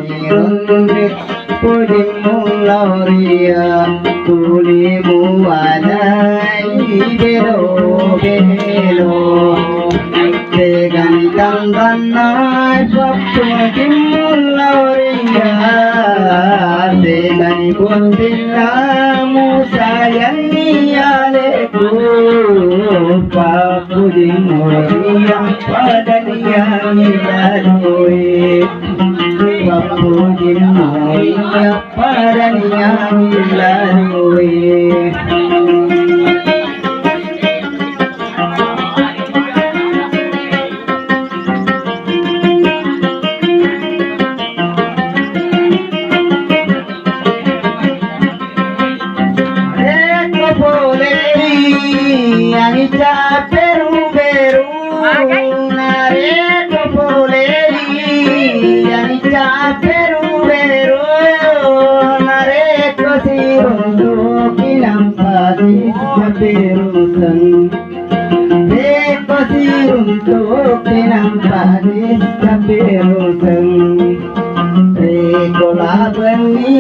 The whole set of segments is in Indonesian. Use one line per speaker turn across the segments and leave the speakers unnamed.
nirunde pujimu gloria tulimu wadai belo belo tegantang tanai pujimu gloria tegani kuntilamu sayangi aleku pujimu gloria padanya ilaloi pujimu gloria padanya ilaloi. Peru Peru nareko poleri anicha Peru Peru nareko sirundu kinampadi perusan reko sirundu kinampadi perusan reko labani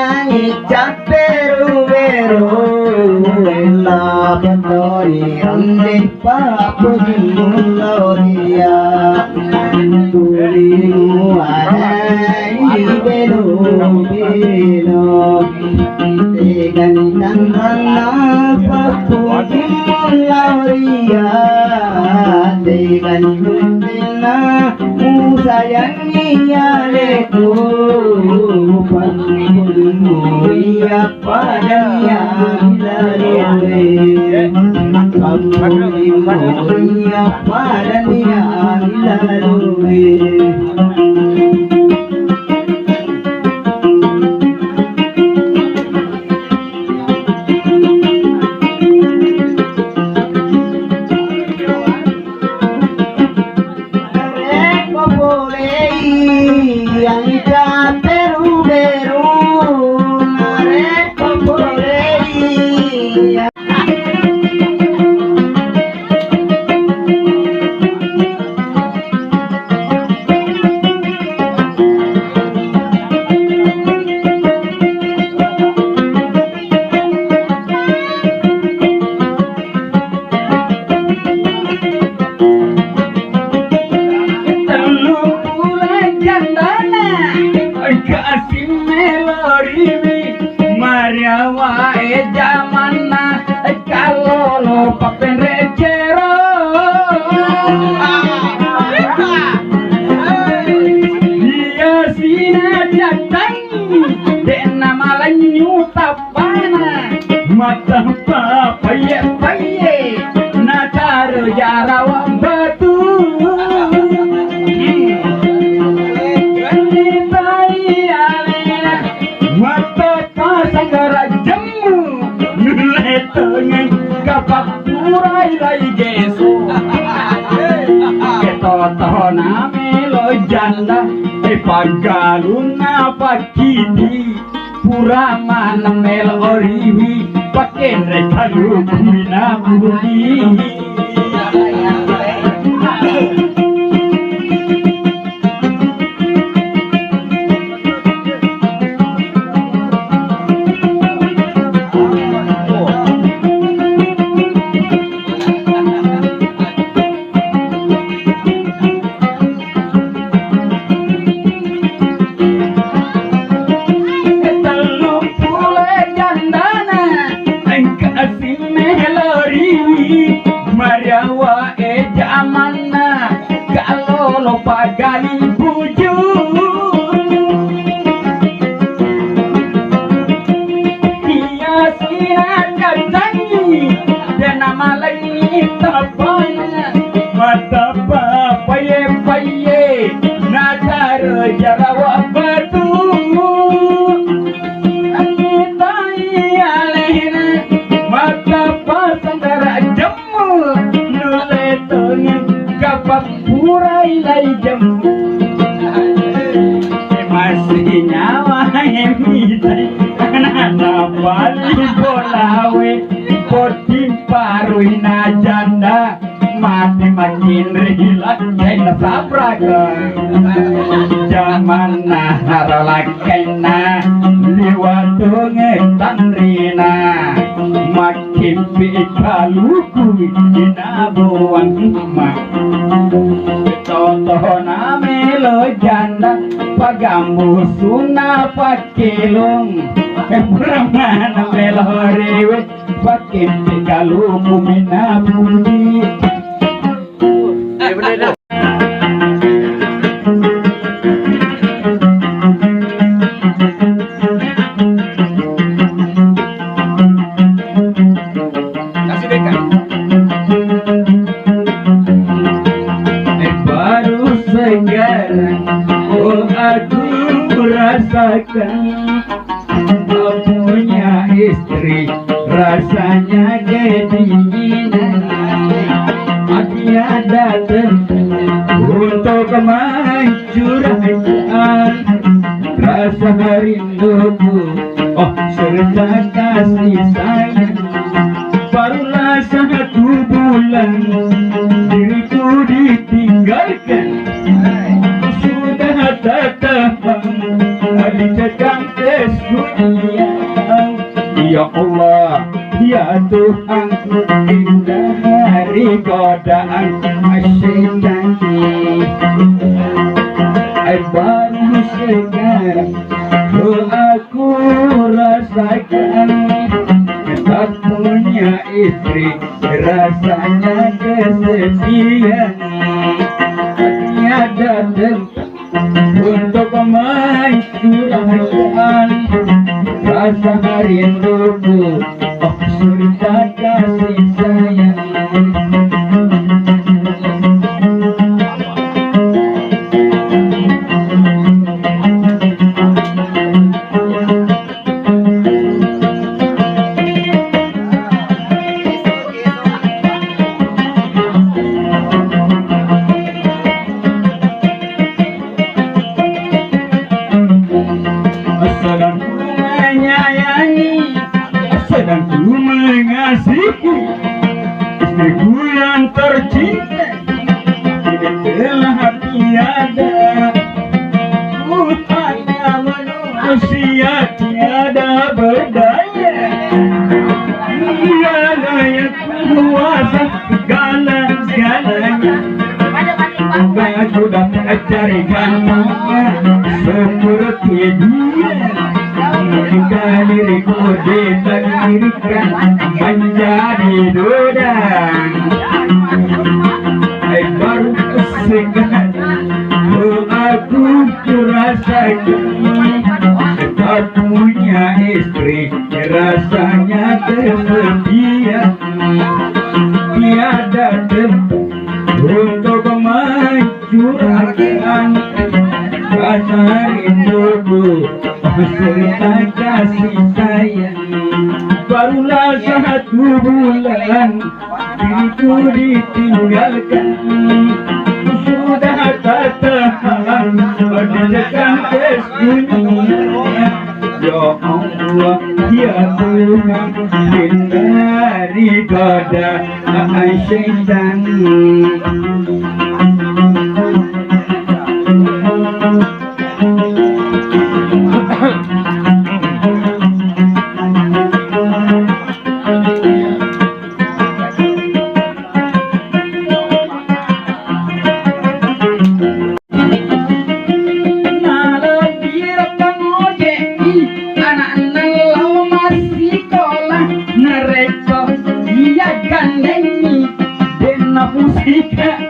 anicha Peru Peru la bentori ande papu gloria tulimu adai belo belo tegani tandana papu gloria tegani kuntina musayangi aleku papu gloria padanya Maria padanya ilalui. Reko bolei anicha Peru Peru nareko bolei. Paggaluna pakiti purama namel oriwi paken rekalu kumina budi. Wali bolawe potim paruina janda mati makin rilat kain sabraga zaman nah haralakena liwat ngetanrina makin bikaluku dinabuan mak contohna melo janda pagambu suna pakilung Brahmana melo rewe pakin bikaluku minabudi rasakan punya istri rasanya kedinginan dia datang untuk mencurahkan rasa rinduku serta kasih sayang barulah 1 bulan diriku ditinggalkan sudah tertebang dicekam kesunyian ya Allah ya Tuhan hindari godaan syaitan baru sekarang aku rasakan tak punya istri rasanya kesedihan tiada tempat untuk mencurahkan rasa rinduku serta kasih sayang sedang ku mengasihi istriku yang tercinta kini telah tiada ku hanya manusia tiada berdaya tiada yang kuasa segala-galanya aku dapat carikannya seperti dia jika diriku ditakdirkan menjadi duda baru sekarang aku rasakan tak punya istri rasanya kesedihan tiada tempat untuk mencurahkan rasa rinduku serta kasih sayang barulah 1 bulan diriku ditinggalkan sudah tak tahan dicekam kesunyian ya Allah ya Tuhan hindari godaan syaitan Musika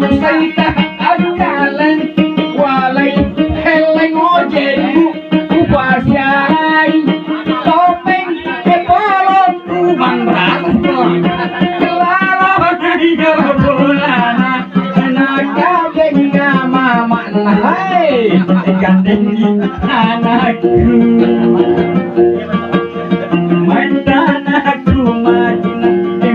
Saita akalan walay heleng ojeku upasai topeng kepolon rumang raton kelala ya bolana naga benga mama hai gandeng anakku mantanku madina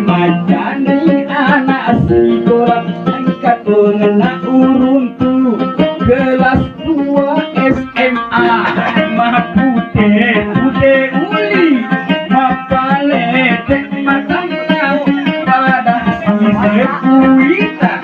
madani anak sekolah angkat mengena urunku kelas 2 SMA mah putih uli mapale tek matang pada si sepuita